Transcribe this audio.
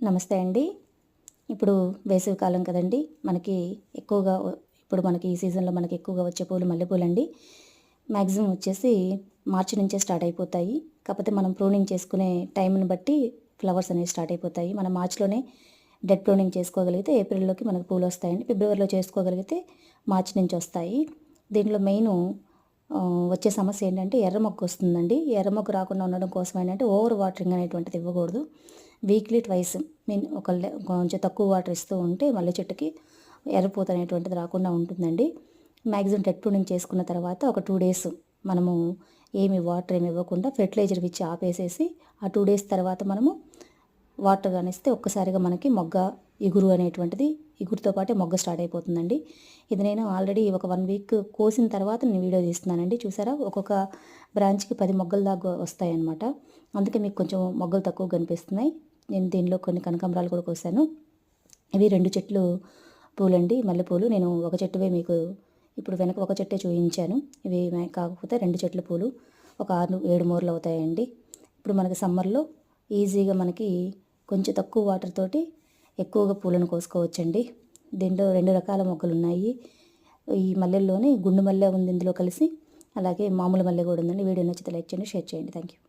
నమస్తే అండి. ఇప్పుడు వేసవి కాలం కదండీ! మనకి ఎక్కువగా మనకి ఈ సీజన్‌లో మనకి ఎక్కువగా వచ్చే పూలు మల్లెపూలండి. మాక్సిమం వచ్చేసి మార్చి నుంచే స్టార్ట్ అయిపోతాయి. కాకపోతే మనం ప్రూనింగ్ చేసుకునే టైంని బట్టి ఫ్లవర్స్ అనేవి స్టార్ట్ అయిపోతాయి. మనం మార్చ్‌లోనే డెడ్ ప్రూనింగ్ చేసుకోగలిగితే ఏప్రిల్‌లోకి మనకు పూలొస్తాయండి. ఫిబ్రవరిలో చేసుకోగలిగితే మార్చి నుంచి వస్తాయి. దీంట్లో వచ్చే సమస్య ఏంటంటే ఎర్ర మొగ్గ వస్తుందండి. ఎర్ర మొగ్గ రాకుండా ఉండడం కోసం ఏంటంటే ఓవర్ వాటరింగ్ అనేటువంటిది ఇవ్వకూడదు. వీక్లీ ట్వైస్ కొంచెం తక్కువ వాటర్ ఇస్తూ ఉంటే మల్లె చెట్టుకి ఎర్రపూత అనేటువంటిది రాకుండా ఉంటుందండి. మ్యాక్సిమం డెడ్ ప్రూనింగ్ చేసుకున్న తర్వాత ఒక 2 డేస్ మనము వాటర్ ఏమి ఇవ్వకుండా ఫెర్టిలైజర్ ఇచ్చి ఆపేసేసి ఆ 2 డేస్ తర్వాత మనము వాటర్ కానిస్తే ఒక్కసారిగా మనకి ఇగురు అనేటువంటిది ఇగురుతో పాటే మొగ్గ స్టార్ట్ అయిపోతుందండి. ఇది నేను ఆల్రెడీ ఒక 1 వీక్ కోసిన తర్వాత నేను వీడియో తీస్తున్నానండి. చూసారా, ఒక్కొక్క బ్రాంచ్‌కి 10 మొగ్గల దాకా వస్తాయన్నమాట. అందుకే మీకు కొంచెం మొగ్గలు తక్కువ కనిపిస్తున్నాయి. నేను దీనిలో కొన్ని కనకాంబరాలు కూడా కోసాను. ఇవి 2 చెట్లు పూలండి, మల్లెపూలు. నేను ఒక చెట్టువే మీకు ఇప్పుడు వెనక ఒక చెట్టే చూయించాను. ఇవి కాకపోతే 2 చెట్ల పూలు ఒక 6, 7 మూరలు అవుతాయండి. ఇప్పుడు మనకి సమ్మర్‌లో ఈజీగా మనకి కొంచెం తక్కువ వాటర్ తోటి ఎక్కువగా పూలను కోసుకోవచ్చండి. దీంట్లో 2 రకాల మొగ్గలున్నాయి. ఈ మల్లెల్లోనే గుండు మల్లె ఉంది ఇందులో కలిసి. అలాగే మామూలు మల్లె కూడా ఉందండి. వీడియో నచ్చితే లైక్ చేయండి, షేర్ చేయండి. Thank you.